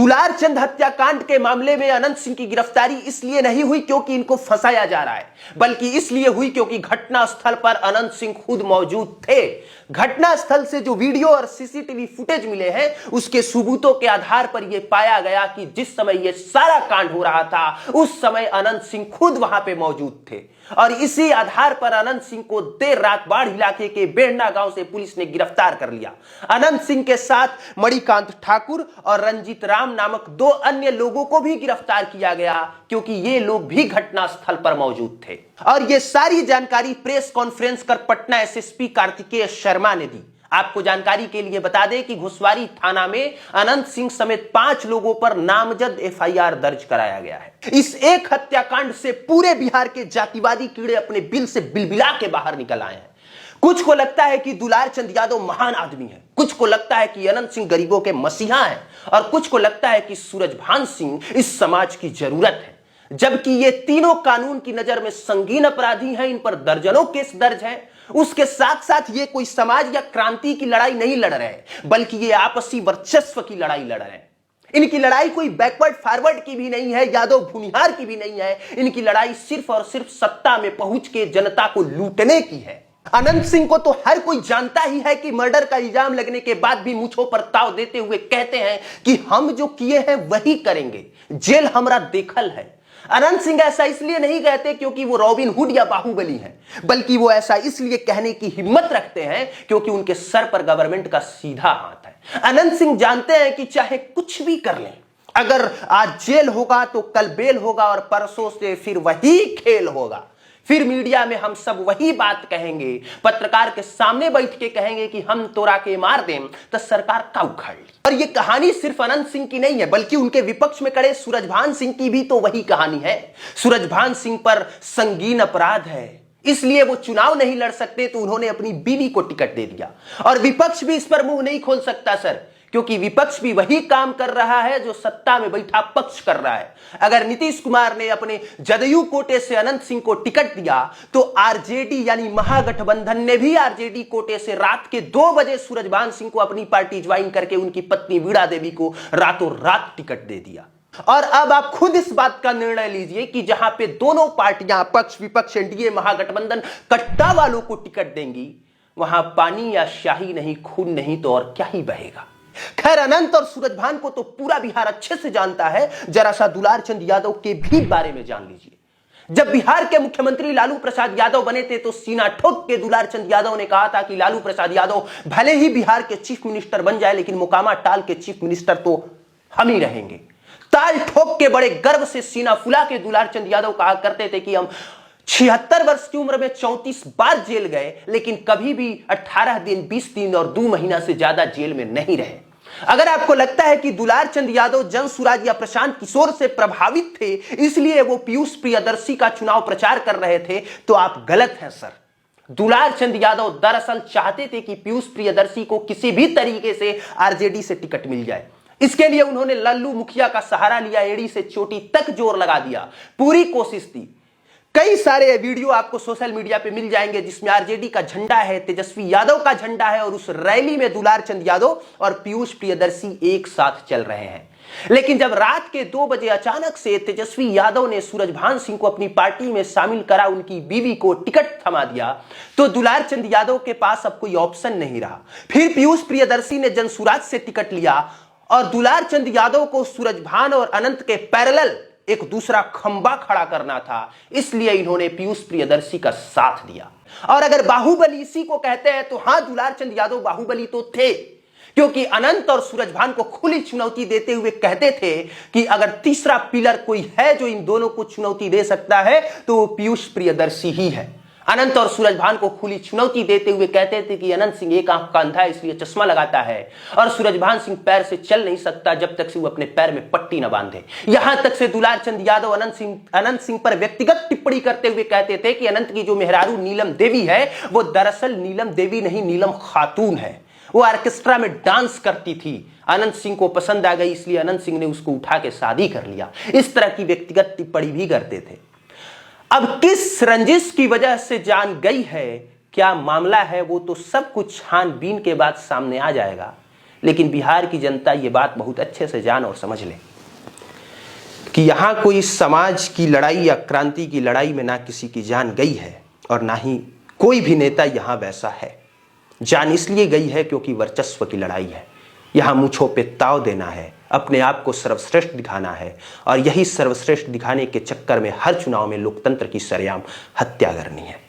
दुलार चंद हत्याकांड के मामले में अनंत सिंह की गिरफ्तारी इसलिए नहीं हुई क्योंकि इनको फंसाया जा रहा है, बल्कि इसलिए हुई क्योंकि घटनास्थल पर अनंत सिंह खुद मौजूद थे। घटनास्थल से जो वीडियो और सीसीटीवी फुटेज मिले हैं, उसके सबूतों के आधार पर यह पाया गया कि जिस समय यह सारा कांड हो रहा था, उस समय अनंत सिंह खुद वहां पे मौजूद थे। और इसी आधार पर अनंत सिंह को देर रात बाढ़ इलाके के बेड़ना गांव से पुलिस ने गिरफ्तार कर लिया। अनंत सिंह के साथ मणिकांत ठाकुर और रंजीत राम नामक 2 अन्य लोगों को भी गिरफ्तार किया गया, क्योंकि ये लोग भी घटनास्थल पर मौजूद थे। और ये सारी जानकारी प्रेस कॉन्फ्रेंस कर पटना एसएसपी कार्तिकेय शर्मा ने दी। आपको जानकारी के लिए बता दें कि घुसवारी थाना में अनंत सिंह समेत 5 लोगों पर नामजद एफआईआर दर्ज कराया गया है। इस एक हत्याकांड से पूरे बिहार के जातिवादी कीड़े अपने बिल से बिलबिला के बाहर निकल आए हैं। कुछ को लगता है कि दुलार चंद यादव महान आदमी है, कुछ को लगता है कि अनंत सिंह गरीबों के मसीहा हैं, और कुछ को लगता है कि सूरजभान सिंह इस समाज की जरूरत है। जबकि ये तीनों कानून की नजर में संगीन अपराधी हैं, इन पर दर्जनों केस दर्ज हैं। उसके साथ साथ ये कोई समाज या क्रांति की लड़ाई नहीं लड़ रहे, बल्कि ये आपसी वर्चस्व की लड़ाई लड़ रहे हैं। इनकी लड़ाई कोई बैकवर्ड फॉरवर्ड की भी नहीं है, यादव भूनिहार की भी नहीं है। इनकी लड़ाई सिर्फ और सिर्फ सत्ता में पहुंच के जनता को लूटने की है। अनंत सिंह को तो हर कोई जानता ही है कि मर्डर का इल्जाम लगने के बाद भी मूंछों पर ताव देते हुए कहते हैं कि हम जो किए हैं वही करेंगे, जेल हमरा देखल है। अनंत सिंह ऐसा इसलिए नहीं कहते क्योंकि वो रॉबिन हुड या बाहुबली हैं, बल्कि वो ऐसा इसलिए कहने की हिम्मत रखते हैं क्योंकि उनके सर पर गवर्नमेंट का सीधा हाथ है। अनंत सिंह जानते हैं कि चाहे कुछ भी कर लें, अगर आज जेल होगा तो कल बेल होगा, और परसों से फिर वही खेल होगा। फिर मीडिया में हम सब वही बात कहेंगे, पत्रकार के सामने बैठ के कहेंगे कि हम तोरा के मार दें तो सरकार का उखाड़ ली। और ये कहानी सिर्फ अनंत सिंह की नहीं है, बल्कि उनके विपक्ष में खड़े सूरजभान सिंह की भी तो वही कहानी है। सूरजभान सिंह पर संगीन अपराध है, इसलिए वो चुनाव नहीं लड़ सकते, तो उन्होंने अपनी बीवी को टिकट दे दिया। और विपक्ष भी इस पर मुंह नहीं खोल सकता सर, क्योंकि विपक्ष भी वही काम कर रहा है जो सत्ता में बैठा पक्ष कर रहा है। अगर नीतीश कुमार ने अपने जदयू कोटे से अनंत सिंह को टिकट दिया, तो आरजेडी यानी महागठबंधन ने भी आरजेडी कोटे से रात के 2 बजे सूरजभान सिंह को अपनी पार्टी ज्वाइन करके उनकी पत्नी वीणा देवी को रातों रात टिकट दे दिया। और अब आप खुद इस बात का निर्णय लीजिए कि जहां पे दोनों पार्टियां पक्ष विपक्ष एनडीए महागठबंधन कट्टा वालों को टिकट देंगी, वहां पानी या शाही नहीं, खून नहीं तो और क्या ही बहेगा। खैर, अनंत और सूरजभान को तो पूरा बिहार अच्छे से जानता है, जरा सा दुलार चंद यादव के भी बारे में जान लीजिए। जब बिहार के मुख्यमंत्री लालू प्रसाद यादव बने थे, तो सीना ठोक के दुलार चंद यादव ने कहा था कि लालू प्रसाद यादव भले ही बिहार के चीफ मिनिस्टर बन जाए, लेकिन मोकामा टाल के चीफ मिनिस्टर तो हम ही रहेंगे। ताल ठोक के बड़े गर्व से सीना फुला के दुलार चंद यादव कहा करते थे कि हम 76 वर्ष की उम्र में 34 बार जेल गए, लेकिन कभी भी 18 दिन, 20 दिन और 2 महीना से ज्यादा जेल में नहीं रहे। अगर आपको लगता है कि दुलार चंद यादव जनसुराज या प्रशांत किशोर से प्रभावित थे, इसलिए वो पीयूष प्रियदर्शी का चुनाव प्रचार कर रहे थे, तो आप गलत हैं सर। दुलार चंद यादव दरअसल चाहते थे कि पीयूष प्रियदर्शी को किसी भी तरीके से आरजेडी से टिकट मिल जाए। इसके लिए उन्होंने लल्लू मुखिया का सहारा लिया, एड़ी से चोटी तक जोर लगा दिया, पूरी कोशिश की। कई सारे वीडियो आपको सोशल मीडिया पे मिल जाएंगे जिसमें आरजेडी का झंडा है, तेजस्वी यादव का झंडा है, और उस रैली में दुलार चंद यादव और पीयूष प्रियदर्शी एक साथ चल रहे हैं। लेकिन जब रात के 2 बजे अचानक से तेजस्वी यादव ने सूरजभान सिंह को अपनी पार्टी में शामिल करा, उनकी बीवी को टिकट थमा दिया, तो दुलार चंद यादव के पास अब कोई ऑप्शन नहीं रहा। फिर पीयूष प्रियदर्शी ने जनसुराज से टिकट लिया, और दुलार चंद यादव को सूरजभान और अनंत के पैरेलल एक दूसरा खंबा खड़ा करना था, इसलिए इन्होंने पीयूष प्रियदर्शी का साथ दिया। और अगर बाहुबली इसी को कहते हैं, तो हां, दुलार चंद यादव बाहुबली तो थे, क्योंकि अनंत और सूरजभान को खुली चुनौती देते हुए कहते थे कि अगर तीसरा पिलर कोई है जो इन दोनों को चुनौती दे सकता है, तो वो पीयूष प्रियदर्शी ही है। अनंत और सूरजभान को खुली चुनौती देते हुए कहते थे कि अनंत सिंह एक आंख का अंधा है, इसलिए चश्मा लगाता है, और सूरजभान सिंह पैर से चल नहीं सकता जब तक से वो अपने पैर में पट्टी न बांधे। यहां तक से दुलार चंद यादव अनंत सिंह पर व्यक्तिगत टिप्पणी करते हुए कहते थे कि अनंत की जो मेहरारू नीलम देवी है, वो दरअसल नीलम देवी नहीं, नीलम खातून है। वो ऑर्केस्ट्रा में डांस करती थी, अनंत सिंह को पसंद आ गई, इसलिए अनंत सिंह ने उसको उठा के शादी कर लिया। इस तरह की व्यक्तिगत टिप्पणी भी करते थे। अब किस रंजिश की वजह से जान गई है, क्या मामला है, वो तो सब कुछ छानबीन के बाद सामने आ जाएगा। लेकिन बिहार की जनता ये बात बहुत अच्छे से जान और समझ ले कि यहाँ कोई समाज की लड़ाई या क्रांति की लड़ाई में ना किसी की जान गई है और ना ही कोई भी नेता यहाँ वैसा है। जान इसलिए गई है क्योंकि वर्चस्व की लड़ाई है। यहाँ मूंछों पे ताव देना है, अपने आप को सर्वश्रेष्ठ दिखाना है और यही सर्वश्रेष्ठ दिखाने के चक्कर में हर चुनाव में लोकतंत्र की सरेआम हत्या करनी है।